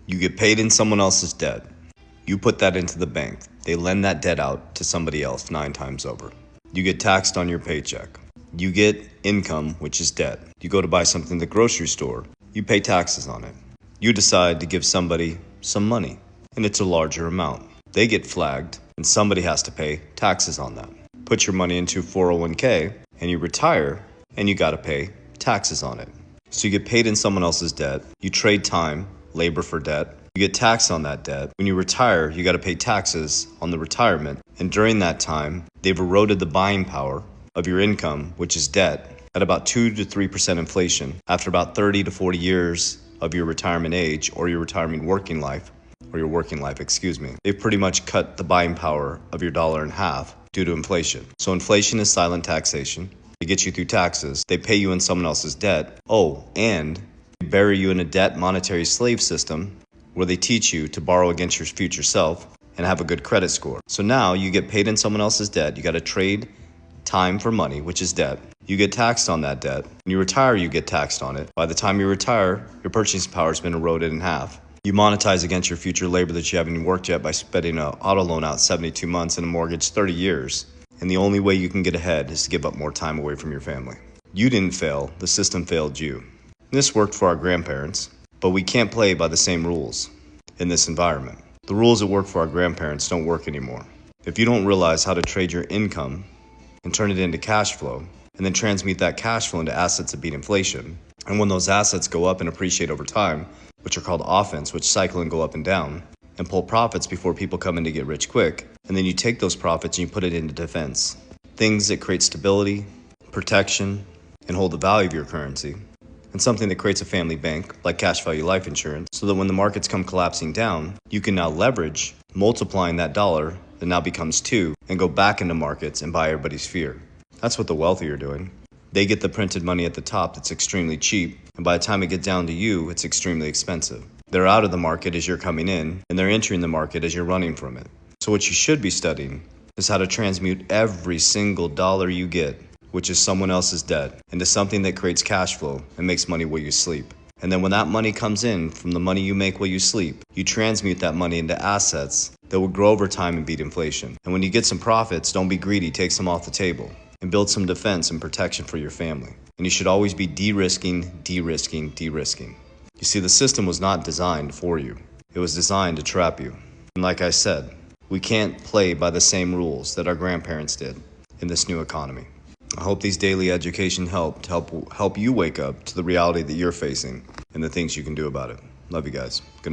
You get paid in someone else's debt. You put that into the bank. They lend that debt out to somebody else 9 times over. You get taxed on your paycheck. You get income, which is debt. You go to buy something at the grocery store. You pay taxes on it. You decide to give somebody some money, and it's a larger amount. They get flagged, and somebody has to pay taxes on that. Put your money into 401k, and you retire, and you gotta pay taxes on it. So you get paid in someone else's debt. You trade time, labor for debt. You get taxed on that debt. When you retire, you gotta pay taxes on the retirement. And during that time, they've eroded the buying power of your income, which is debt, at about 2 to 3% inflation. After about 30 to 40 years of your retirement age or your retirement working life, they've pretty much cut the buying power of your dollar in half due to inflation. So inflation is silent taxation. They get you through taxes. They pay you in someone else's debt. Oh, and they bury you in a debt monetary slave system where they teach you to borrow against your future self and have a good credit score. So now you get paid in someone else's debt. You got to trade time for money, which is debt. You get taxed on that debt. When you retire, you get taxed on it. By the time you retire, your purchasing power has been eroded in half. You monetize against your future labor that you haven't worked yet by spending an auto loan out 72 months and a mortgage 30 years. And the only way you can get ahead is to give up more time away from your family. You didn't fail, the system failed you. This worked for our grandparents, but we can't play by the same rules in this environment. The rules that work for our grandparents don't work anymore. If you don't realize how to trade your income and turn it into cash flow, and then transmute that cash flow into assets that beat inflation, and when those assets go up and appreciate over time, which are called offense, which cycle and go up and down, and pull profits before people come in to get rich quick, and then you take those profits and you put it into defense. Things that create stability, protection, and hold the value of your currency, and something that creates a family bank, like cash value life insurance, so that when the markets come collapsing down, you can now leverage multiplying that dollar that now becomes 2 and go back into markets and buy everybody's fear. That's what the wealthy are doing. They get the printed money at the top that's extremely cheap, and by the time it gets down to you, it's extremely expensive. They're out of the market as you're coming in, and they're entering the market as you're running from it. So what you should be studying is how to transmute every single dollar you get, which is someone else's debt, into something that creates cash flow and makes money while you sleep. And then when that money comes in from the money you make while you sleep, you transmute that money into assets that will grow over time and beat inflation. And when you get some profits, don't be greedy, take some off the table and build some defense and protection for your family. And you should always be de-risking, de-risking, de-risking. You see, the system was not designed for you. It was designed to trap you. And like I said, we can't play by the same rules that our grandparents did in this new economy. I hope these daily education help you wake up to the reality that you're facing and the things you can do about it. Love you guys. Good night.